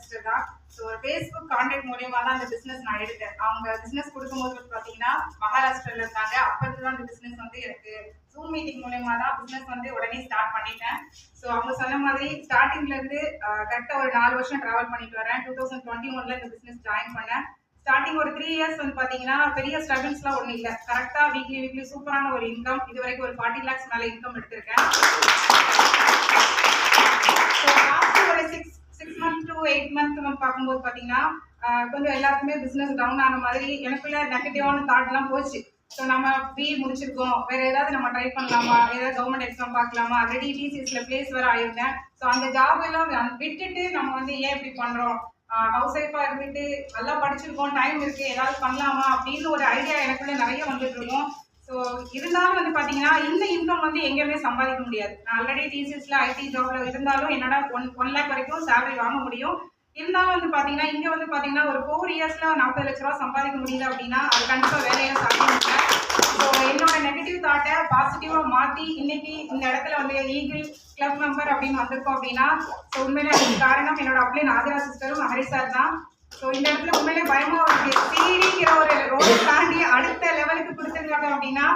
Sister தான். So ஒரு Facebook contact மூலியமா தான் அந்த பிசினஸ் நான் எடுத்தேன். அவங்க பிசினஸ் கொடுக்கும்போது பாத்தீங்கன்னா மகாராஷ்டிரால இருந்தாங்க. அப்பதான் அந்த பிசினஸ் வந்து எனக்கு ஜூம் மீட்டிங் மூலியமா தான் பிசினஸ் வந்து உடனே ஸ்டார்ட் பண்ணிட்டேன். ஸோ அவங்க சொன்ன மாதிரி ஸ்டார்டிங்ல இருந்து கரெக்டா ஒரு 4 வருஷம் டிராவல் பண்ணிட்டு வரேன். 2021ல இந்த பிசினஸ் ஜாயின் பண்ணேன். ஸ்டார்டிங் ஒரு 3 இயர்ஸ் வந்து பாத்தீங்கன்னா பெரிய ஸ்ட்ரகிள்ஸ்லாம் ஒன்றும் இல்லை. கரெக்டா வீக்லி சூப்பரான ஒரு இன்கம். இது வரைக்கும் ஒரு 40 lakhs மேல இன்கம் எடுத்திருக்கேன். ஸோ லாஸ்ட் ஒரு 6 months to 8 months பார்க்கும்போது பாத்தீங்கன்னா கொஞ்சம் எல்லாருக்குமே பிசினஸ் டவுன் ஆன மாதிரி எனக்குள்ள நெகட்டிவான தாட் எல்லாம் போச்சு. ஸோ நம்ம பிஇ முடிச்சிருக்கோம், வேற ஏதாவது நம்ம ட்ரை பண்ணலாமா, ஏதாவது கவர்மெண்ட் எக்ஸாம் பார்க்கலாமா, ஆல்ரெடி டிசிஎஸ்ல பிளேஸ் வேற ஆயிருந்தேன். ஸோ அந்த ஜாப் எல்லாம் விட்டுட்டு நம்ம வந்து ஏன் இப்படி பண்றோம், ஹவுஸ் ஒய்ஃபா இருந்துட்டு நல்லா படிச்சிருக்கோம், டைம் இருக்கு, ஏதாவது பண்ணலாமா அப்படின்னு ஒரு ஐடியா எனக்குள்ள நிறைய வந்துட்டு இருக்கும். ஸோ இருந்தாலும் வந்து பாத்தீங்கன்னா இந்த இன்கம் வந்து எங்கேயுமே சம்பாதிக்க முடியாது. நான் ஆல்ரெடி டிசிஎஸ்ல ஐடி ஜாப்ல இருந்தாலும் என்னடா 1 lakh வரைக்கும் சேலரி வாங்க முடியும். இருந்தாலும் வந்து பாத்தீங்கன்னா இங்க வந்து பாத்தீங்கன்னா ஒரு 4 இயர்ஸ்ல 40 லட்ச ரூபா சம்பாதிக்க முடியல அப்படின்னா அது கண்டிப்பா வேலையில சாத்தியம் இல்லை. ஸோ என்னோட நெகட்டிவ் தாட்டை பாசிட்டிவா மாத்தி இன்னைக்கு இந்த இடத்துல வந்து ஈகிள் கிளப் மெம்பர் அப்படின்னு வந்திருக்கோம் அப்படின்னா ஸோ உண்மையிலே அதுக்கு காரணம் என்னோட அப்ளை நாதிரா சிஸ்டரும் ஹரி சார் தான். ஸோ இந்த இடத்துல உண்மையிலே பயமா இருக்கு. சீடிங்கிற ஒரு ரோடு தாண்டி அடுத்த லெவலுக்கு கொடுத்துருக்காங்க அப்படின்னா